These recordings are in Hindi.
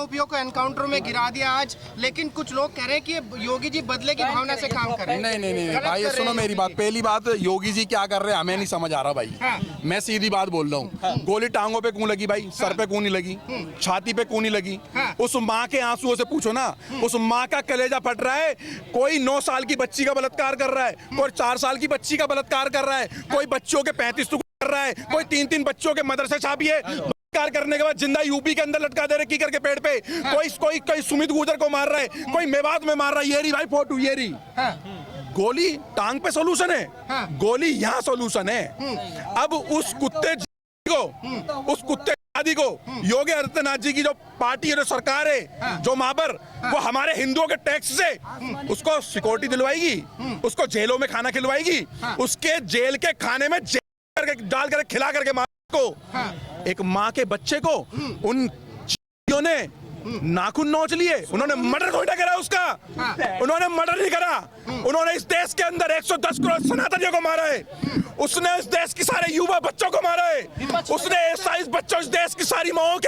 आरोपियों को एनकाउंटर में गिरा दिया आज, लेकिन कुछ लोग कह रहे हैं कि योगी जी बदले की भावना से काम कर रहे हैं। नहीं भाई, सुनो मेरी बात। पहली बात, योगी जी क्या कर रहे हैं हमें नहीं समझ आ रहा भाई। मैं सीधी बात बोल रहा हूँ, गोली टांगों पे क्यों लगी भाई? सर पे क्यों नहीं लगी? छाती पे क्यों नहीं लगी? उस माँ के आंसुओं से पूछो ना। उस माँ का कलेजा फट रहा है। कोई 9 साल की बच्ची का बलात्कार कर रहा है, कोई 4 साल की बच्ची का बलात्कार कर रहा है, कोई बच्चों के 35 कर रहा है, कोई 3-3 बच्चों के मदरसे छापिए करने के बाद जिंदा यूपी के अंदर लटका दे रहे की करके पेड़ पे। कोई सुमित गुर्जर को मार रहा है, कोई मेवात में मार रहा है। ये रही भाई फोटो, ये रही। गोली टांग पे सोल्यूशन है, गोली यहाँ सोल्यूशन है। अब उस कुत्ते आदि को योगी आदित्यनाथ जी की जो पार्टी है, जो सरकार है, जो महाबर, वो हमारे हिंदुओं के टैक्स से उसको सिक्योरिटी दिलवाएगी, उसको जेलों में खाना खिलवाएगी, उसके जेल के खाने में डाल करके खिला करके मार को। एक माँ के बच्चे को उन चीज़ों ने नाखून नोच लिए। उन्होंने मर्डर थोड़ी ना करा उसका, उन्होंने मर्डर नहीं करा। उन्होंने इस देश के अंदर 110 करोड़ सनातनियों को मारा है। उसने इस देश के सारे युवा बच्चों को मारा है। उसने 27 बच्चों, इस देश की सारी माओ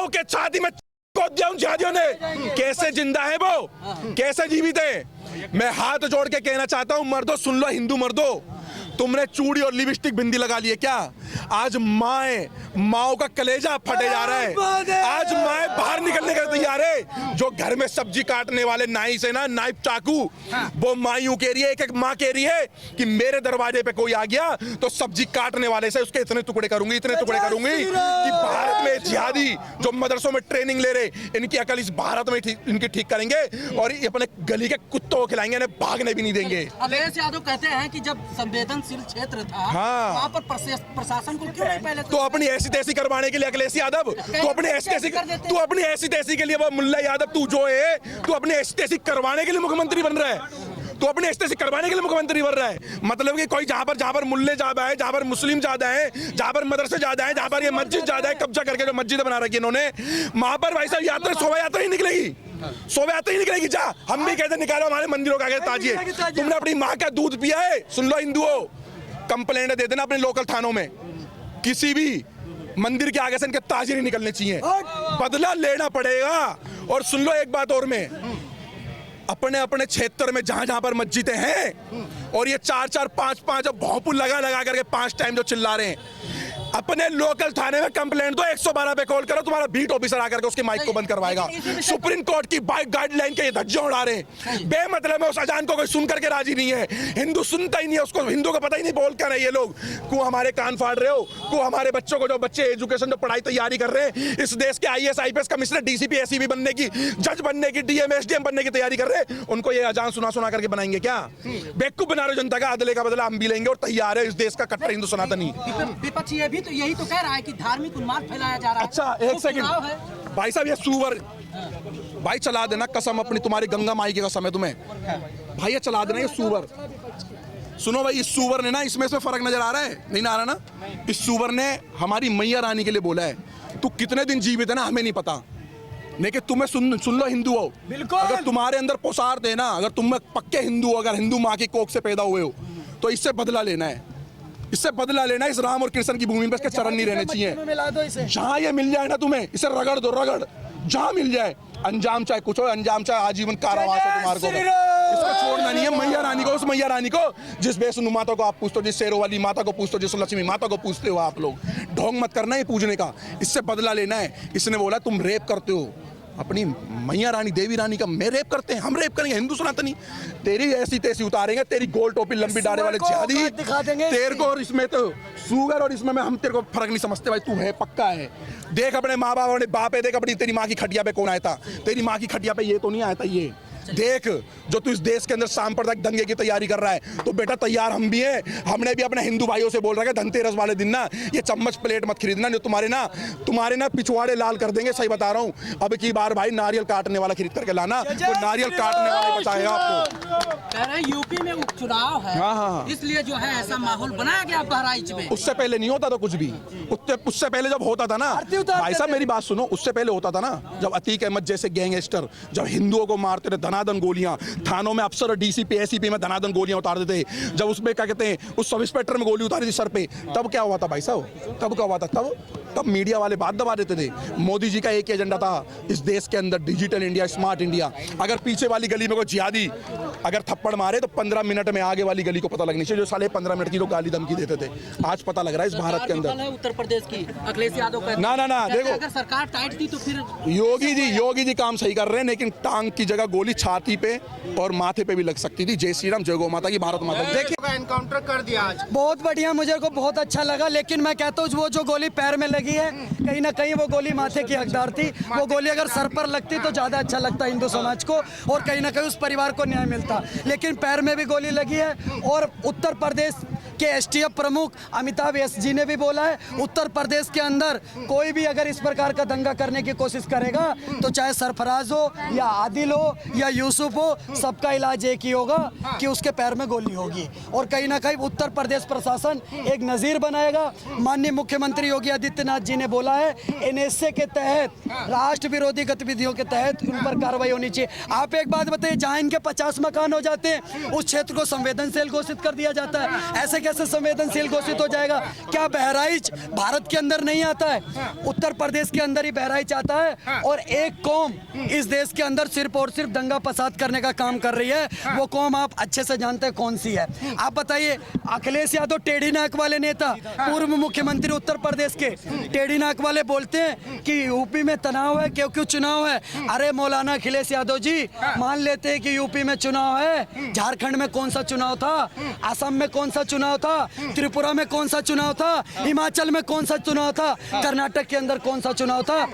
के छाती में जिहादियों ने। कैसे जिंदा है वो, कैसे जीवित है? मैं हाथ जोड़ के कहना चाहता हूँ, मर्दों सुन लो, हिंदू मर्दों, तुमने चूड़ी और लिपस्टिक बिंदी लगा ली है क्या? आज माओ का कलेजा फटे जा रहा है। आज माए बाहर निकलने का तैयार है। जो घर में सब्जी काटने वाले नाई से ना, नाइफ चाकू, वो मायूं कह रही है, एक माँ कह रही है कि मेरे दरवाजे पे कोई आ गया तो सब्जी काटने वाले से उसके इतने टुकड़े करूंगी कि भारत में जिहादी जो मदरसों में ट्रेनिंग ले रहे, इनकी अकल इस भारत में इनकी ठीक करेंगे और ये अपने गली के कुत्तों को खिलाएंगे, इन्हें भागने भी नहीं देंगे। अखिलेश यादव कहते हैं कि जब संवेदनशील क्षेत्र था, वहाँ पर प्रशासन को क्यों नहीं पहले तो अपनी ऐसी तैसी करवाने के लिए अखिलेश यादव, तू अपनी ऐसी तैसी के लिए, वो मुल्ला यादव तू जो है, तू अपनी ऐसी तैसी करवाने के लिए मुख्यमंत्री बन रहा है। तो अपने ऐसे करवाने के लिए मुख्यमंत्री बन रहा है। मतलब कि कोई जहां पर मुल्ले ज्यादा है, जहां पर मुस्लिम ज्यादा है, जहां पर मदरसे ज्यादा है, जहां पर ये मस्जिद ज्यादा है, कब्जा करके जो मस्जिद बना रखी है इन्होंने, वहां पर भाई साहब यात्रा, शोभा यात्रा ही निकलेगी, शोभा यात्रा ही निकलेगी। जा, हम भी कहते निकालो हमारे मंदिरों का ताजिए। तुमने अपनी माँ का दूध पिया है? सुन लो हिंदुओं, कंप्लेंट दे देना अपने लोकल थानों में। किसी भी मंदिर के आगे से इनके ताजिए नहीं निकलने चाहिए, बदला लेना पड़ेगा। और सुन लो एक बात और, में अपने क्षेत्र में जहां पर मस्जिदें हैं और ये 4-4, 5-5 भौंपू लगा करके 5 टाइम जो चिल्ला रहे हैं, अपने लोकल थाने में कंप्लेंट दो, 112 पे कॉल करो, तुम्हारा बीट ऑफिसर आकर के उसके माइक को बंद करवाएगा। सुप्रीम कोर्ट की गाइडलाइन के ये धज्जियां उड़ा रहे हैं। बेमतलब में उस अजान को कोई सुन करके राजी नहीं है। हिंदू सुनता ही नहीं है उसको, हिंदू को पता ही नहीं बोल क्या रहे ये लोग। को हमारे कान फाड़ रहे हो, को हमारे बच्चों को, जो बच्चे एजुकेशन जो पढ़ाई तैयारी कर रहे हैं, इस देश के IAS IPS commissioner, DCP SCP बनने की, जज बनने की, DM SDM बनने की तैयारी कर रहे हैं, उनको ये अजान सुना करके बनाएंगे क्या? बेवकूफ बना रहे जनता का। अदले का बदला हम भी लेंगे और तैयार है इस देश का कट्टर हिंदू सनातनी। विपक्ष ये भी तो यही तो कह रहा है कि धार्मिक उन्माद फैलाया जा रहा है। अच्छा एक सेकंड भाई साहब, ये सुअर भाई चला देना कसम अपनी, तुम्हारी गंगा माई की कसम है तुम्हें भाई, ये चला देना ये सुअर। सुनो भाई, इस सुअर ने ना, इसमें फर्क नजर आ रहा है? नहीं ना आ रहा ना? इस सुअर ने हमारी मैया रानी के लिए बोला है। तू कितने दिन जीवित है ना हमें नहीं पता, लेकिन तुम्हें सुन लो हिंदू हो, अगर तुम्हारे अंदर पोसार है ना, अगर तुम पक्के हिंदू हो, अगर हिंदू माँ की कोख से पैदा हुए हो, तो इससे बदला लेना है, इससे बदला लेना है। इस राम और कृष्ण की भूमि में इसके चरण नहीं रहने चाहिए। जहां ये मिल जाए ना तुम्हें, इसे रगड़ दो, रगड़, जहां मिल जाए। अंजाम चाहे कुछ हो, अंजाम चाहे आजीवन कारावास है तुम्हारे को, इसको छोड़ना नहीं है। मैया रानी को, उस मैया रानी को जिस बेसुनु माता को आप पूछते हो, जिस शेरों वाली माता को पूछते हो, जिस लक्ष्मी माता को पूछते हो आप लोग, ढोंग मत करना है पूजने का, इससे बदला लेना है। इसने बोला तुम रेप करते हो अपनी मैया रानी, देवी रानी का। मैं रेप करते हैं, हम रेप करेंगे हिंदू सनातनी, तेरी ऐसी तैसी उतारेंगे, तेरी गोल टोपी लंबी डाले वाले जिहादी तेरे को। और इसमें तो सुगर और इसमें हम तेरे को फर्क नहीं समझते भाई, तू है पक्का है। देख अपने माँ बाप, अपने बाप है, देख अपनी तेरी माँ की खटिया पे कौन आया था? तेरी माँ की खटिया पे ये तो नहीं आया था। ये देख, जो तू इस देश के अंदर सांप्रदायिक दंगे की तैयारी कर रहा है, तो बेटा तैयार हम भी हैं। हमने भी अपने हिंदू भाइयों से बोल रहा है धनतेरस वाले दिन ना ये चम्मच प्लेट मत खरीदना, जो तुम्हारे ना पिछवाड़े लाल कर देंगे। सही बता रहा हूँ। अब की बार भाई नारियल काटने वाला खरीद करके लाना, तो नारियल काटने वाला बचाएगा आपको। कह रहे यूपी में उपचुनाव है, हाँ, इसलिए जो है ऐसा माहौल बनाया गया बहराइच में। उससे पहले नहीं होता था कुछ भी। उससे पहले जब होता था ना भाई साहब, मेरी बात सुनो, उससे पहले होता था ना जब अतीक अहमद जैसे गैंगस्टर जब हिंदुओं को मारते थे, धनाधन गोलियां, थानों में अफसर और DCP SCP में धनाधन गोलियां उतार देते, जब उसमें क्या कहते हैं उस सब इंस्पेक्टर में गोली उतारी थी सर पे, तब क्या हुआ था भाई साहब? तब क्या हुआ था? तब तब मीडिया वाले बात दबा देते थे। मोदी जी का एक ही एजेंडा था इस देश के अंदर, डिजिटल इंडिया, स्मार्ट इंडिया। अगर पीछे वाली गली में कोई जिहादी अगर थप्पड़ मारे तो 15 मिनट में आगे वाली गली को पता लगनी चाहिए, जो साले 15 मिनट की लोग गाली धमकी देते थे। आज पता लग रहा है इस भारत के अंदर। उत्तर प्रदेश की अखिलेश यादव का ना देखो, अगर सरकार टाइट थी तो फिर योगी जी काम सही कर रहे हैं, लेकिन टांग की जगह गोली छाती पे और माथे पे भी लग सकती थी। जय श्री राम, जय गौ माता की, भारत माता की। देखिए एनकाउंटर कर दिया आज, बहुत बढ़िया, मुझे को बहुत अच्छा लगा। लेकिन मैं कहता हूँ वो जो गोली पैर में लगी है, कहीं ना कहीं वो गोली माथे की हकदार थी। वो गोली अगर सर पर लगती तो ज्यादा अच्छा लगता हिंदू समाज को, और कहीं ना कहीं उस परिवार को न्याय मिलता। लेकिन पैर में भी गोली लगी है। और उत्तर प्रदेश के एसटीएफ प्रमुख अमिताभ एस जी ने भी बोला है, उत्तर प्रदेश के अंदर कोई भी अगर इस प्रकार का दंगा करने की कोशिश करेगा तो चाहे सरफराज हो या आदिल हो या यूसुफ हो, सबका इलाज एक ही होगा कि उसके पैर में गोली होगी। और कहीं ना कहीं उत्तर प्रदेश प्रशासन एक नज़ीर बनाएगा। माननीय मुख्यमंत्री योगी आदित्यनाथ जी ने बोला है एनएसए के तहत, राष्ट्र विरोधी गतिविधियों के तहत उन पर कार्रवाई होनी चाहिए। आप एक बात बताइए, जहां इनके 50 मकान हो जाते हैं उस क्षेत्र को संवेदनशील घोषित कर दिया जाता है। ऐसे कैसे संवेदनशील घोषित हो जाएगा? क्या बहराइच भारत के अंदर नहीं आता है? उत्तर प्रदेश के अंदर ही बहराइच आता है। और एक कौम इस देश के अंदर सिर्फ और सिर्फ दंगा फसाद करने का काम कर रही है। वो कौम आप अच्छे से जानते हैं कौन सी है। आप बताइए, अखिलेश यादव टेढ़ी नाक वाले नेता, पूर्व मुख्यमंत्री उत्तर प्रदेश के, टेढ़ी नाक वाले बोलते हैं कि यूपी में तनाव है क्योंकि चुनाव है। अरे मौलाना अखिलेश यादव जी, मान लेते हैं कि यूपी में चुनाव है, झारखंड में कौन सा चुनाव था, असम में कौन सा चुनाव था, त्रिपुरा में कौन सा चुनाव था, हिमाचल में कौन सा चुनाव था, कर्नाटक के अंदर कौन सा चुनाव था?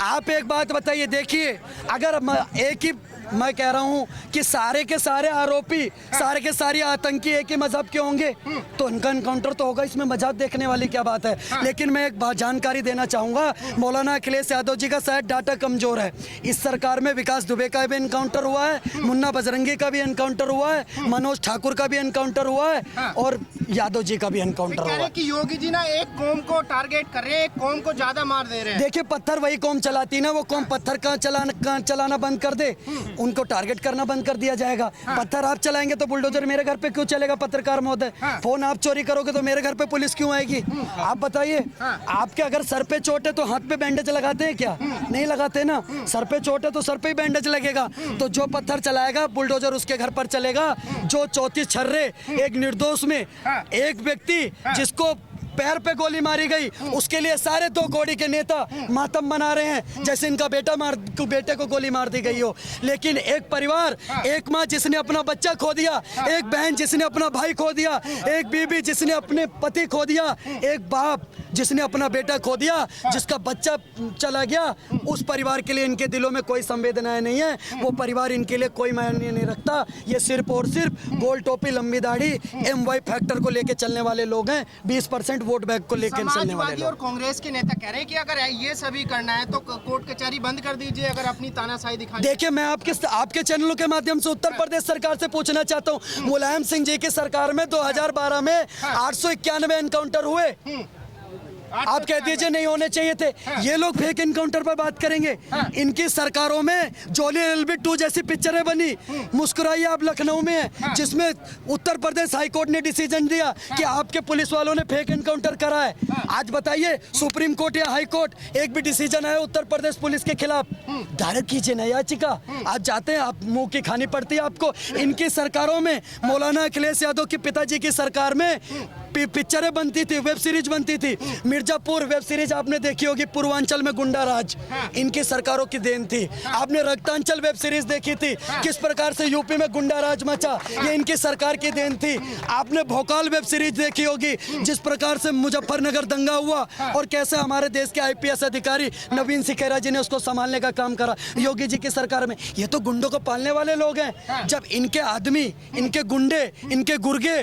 आप एक बात बताइए, देखिए अगर एक ही मैं कह रहा हूं कि सारे के सारे आरोपी, सारे के सारे आतंकी एक ही मजहब के होंगे तो उनका एनकाउंटर तो होगा। इसमें मजाक देखने वाली क्या बात है? लेकिन मैं एक बात जानकारी देना चाहूंगा, मौलाना अखिलेश यादव जी का शायद डाटा कमजोर है। इस सरकार में विकास दुबे का भी एनकाउंटर हुआ है, मुन्ना बजरंगी का भी एनकाउंटर हुआ है, मनोज ठाकुर का भी एनकाउंटर हुआ है, और यादव जी का भी एनकाउंटर हुआ है। कि योगी जी ना एक कौम को टारगेट कर रहे हैं, एक कौम को ज्यादा मार दे रहे हैं। देखिए, पत्थर वही कौम चलाती ना, वो कौम पत्थर का चलाना बंद कर दे, उनको टारगेट करना बंद कर दिया जाएगा। पत्थर आप चलाएंगे तो बुलडोजर मेरे घर पे क्यों चलेगा? पत्रकार महोदय, फोन आप चोरी करोगे तो मेरे घर पे पुलिस क्यों आएगी? आप बताइए, आपके अगर सर पे चोट है तो हाथ पे बैंडेज लगाते हैं क्या? नहीं लगाते ना। सर पे चोट है तो सर पे ही बैंडेज लगेगा। तो जो पत्थर चलाएगा बुलडोजर उसके घर पर चलेगा। जो 34 छर्रे एक निर्दोष में एक व्यक्ति जिसको पैर पे गोली मारी गई, उसके लिए सारे दो घोड़ी के नेता मातम मना रहे हैं जैसे इनका बेटे को गोली मार दी गई हो। लेकिन एक परिवार, एक माँ जिसने अपना बच्चा खो दिया, एक बहन जिसने अपना भाई खो दिया, एक बीबी जिसने अपने पति खो दिया, एक बाप जिसने अपना बेटा खो दिया, जिसका बच्चा चला गया, उस परिवार के लिए इनके दिलों में कोई संवेदनाएं नहीं है। वो परिवार इनके लिए कोई मायने नहीं रखता। ये सिर्फ और सिर्फ गोल टोपी, लंबी दाढ़ी, MY फैक्टर को लेके चलने वाले लोग हैं। 20% वोट बैंक को लेकर चलने वाले लोग। और कांग्रेस के नेता कह रहे हैं कि अगर ये सभी करना है तो कोर्ट कचहरी बंद कर दीजिए, अगर अपनी तानाशाही दिखानी। देखिए, मैं आपके चैनलों के माध्यम से उत्तर प्रदेश सरकार से पूछना चाहता हूँ, मुलायम सिंह जी की सरकार में 2012 में 891 एनकाउंटर हुए। आप कह दीजिए नहीं होने चाहिए थे। ये लोग फेक एनकाउंटर पर बात करेंगे। इनकी सरकारों में जोली LB 2 जैसी पिक्चरें बनी। मुस्कुराइए, आप लखनऊ में हैं, जिसमें उत्तर प्रदेश हाई कोर्ट ने डिसीजन दिया कि आपके पुलिस वालों ने फेक एनकाउंटर करा है। आज बताइए, सुप्रीम कोर्ट या हाई कोर्ट एक भी डिसीजन आया उत्तर प्रदेश पुलिस के खिलाफ, दायर कीजिए ना याचिका। आप जाते हैं, आप मुंह की खानी पड़ती है आपको। इनकी सरकारों में, मौलाना अखिलेश यादव के पिताजी की सरकार में पिक्चरें बनती थी, वेब सीरीज बनती थी। मिर्जापुर वेब सीरीज आपने देखी होगी, पूर्वांचल में गुंडा राज, इनकी सरकारों की देन थी। आपने रक्तांचल वेब सीरीज देखी थी, किस प्रकार से यूपी में गुंडा राज मचा, ये इनकी सरकार की देन थी। आपने भोकाल वेब सीरीज देखी होगी, जिस प्रकार से मुजफ्फरनगर दंगा हुआ और कैसे हमारे देश के IPS अधिकारी नवीन सिखेरा जी ने उसको संभालने का काम करा योगी जी की सरकार में। ये तो गुंडों को पालने वाले लोग हैं। जब इनके आदमी, इनके गुंडे, इनके गुर्गे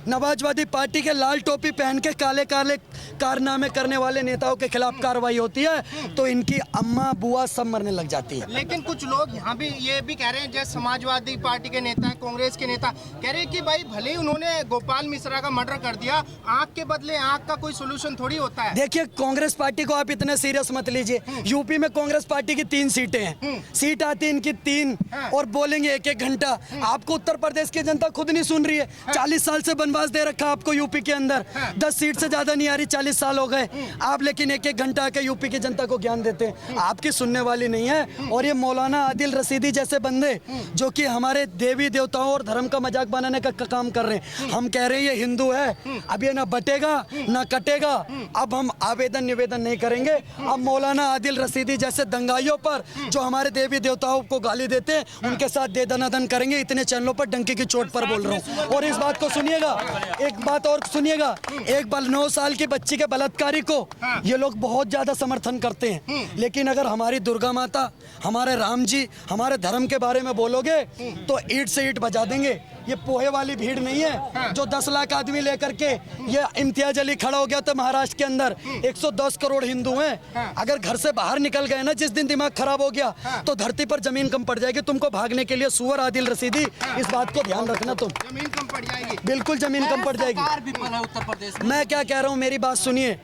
नवाजवादी पार्टी के लाल टोपी पहन के काले काले कारनामे करने वाले नेताओं के खिलाफ कार्रवाई होती है तो इनकी अम्मा बुआ सब मरने लग जाती है। लेकिन कुछ लोग यहाँ भी ये भी कह रहे हैं, जैसे समाजवादी पार्टी के नेता, कांग्रेस के नेता कह रहे हैं कि भाई भले ही उन्होंने गोपाल मिश्रा का मर्डर कर दिया, आंख के बदले आंख का कोई सोल्यूशन थोड़ी होता है। देखिए, कांग्रेस पार्टी को आप इतने सीरियस मत लीजिए। यूपी में कांग्रेस पार्टी की 3 सीटें हैं, सीट आती है इनकी 3 और बोलेंगे 1-1 घंटा। आपको उत्तर प्रदेश की जनता खुद नहीं सुन रही है। 40 साल से बनवास दे रखा आपको यूपी के अंदर 10 सीट से ज्यादा नहीं आ रही, 40 साल हो गए आप, लेकिन एक घंटा के यूपी की जनता को ज्ञान देते हैं, आपकी सुनने वाली नहीं है। और ये मौलाना आदिल रशीदी जैसे बंदे जो कि हमारे देवी देवताओं और धर्म का मजाक बनाने का काम कर रहे हैं। हम कह रहे हैं ये हिंदू है, अब ये ना बटेगा ना कटेगा। अब हम आवेदन निवेदन नहीं करेंगे, अब मौलाना आदिल रशीदी जैसे दंगाइयों पर जो हमारे देवी देवताओं को गाली देते हैं उनके साथ दे दनादन करेंगे। इतने चैनलों पर डंकी की चोट पर बोल रहा हूँ। और इस बात को सुनिएगा, एक बात और सुनिएगा, एक 9 साल की बच्ची के बलात्कारी को ये लोग बहुत ज्यादा समर्थन करते हैं, लेकिन अगर हमारी दुर्गा माता, हमारे राम जी, हमारे धर्म के बारे में बोलोगे तो ईंट से ईंट बजा देंगे। ये पोहे वाली भीड़ नहीं है जो 10 लाख आदमी लेकर के ये इम्तियाज अली खड़ा हो गया था महाराष्ट्र के अंदर। 110 करोड़ हिंदू हैं, अगर घर से बाहर निकल गए ना जिस दिन दिमाग खराब हो गया तो धरती पर जमीन कम पड़ जाएगी तुमको भागने के लिए। सुअर आदिल रशीदी, इस बात को ध्यान रखना तुम। जमीन कम पड़ जाएगी, बिल्कुल जमीन कम पड़ जाएगी। सरकार विफल है उत्तर प्रदेश में। मैं क्या कह रहा हूँ, मेरी बात सुनिए।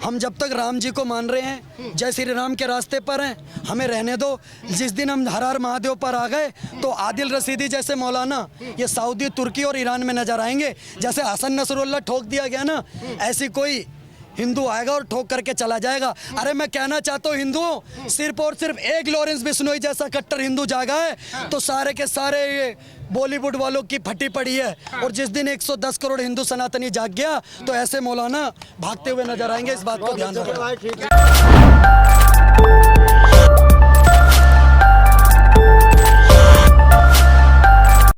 हम जब तक राम जी को मान रहे हैं, जय श्री राम के रास्ते पर हैं, हमें रहने दो। जिस दिन हम हर हर महादेव पर आ गए तो आदिल रशीदी जैसे मौलाना ये सऊदी, तुर्की और ईरान में नजर आएंगे। जैसे हसन नसरुल्लाह ठोक दिया गया ना, ऐसी कोई हिंदू आएगा और ठोक करके चला जाएगा। अरे मैं कहना चाहता हूँ हिंदुओं, सिर्फ और सिर्फ एक लॉरेंस बिश्नोई जैसा कट्टर हिंदू जागा है तो सारे के सारे ये बॉलीवुड वालों की फटी पड़ी है। और जिस दिन 110 करोड़ हिंदू सनातनी जाग गया तो ऐसे मौलाना भागते हुए नजर आएंगे। इस बात को ध्यान रखना।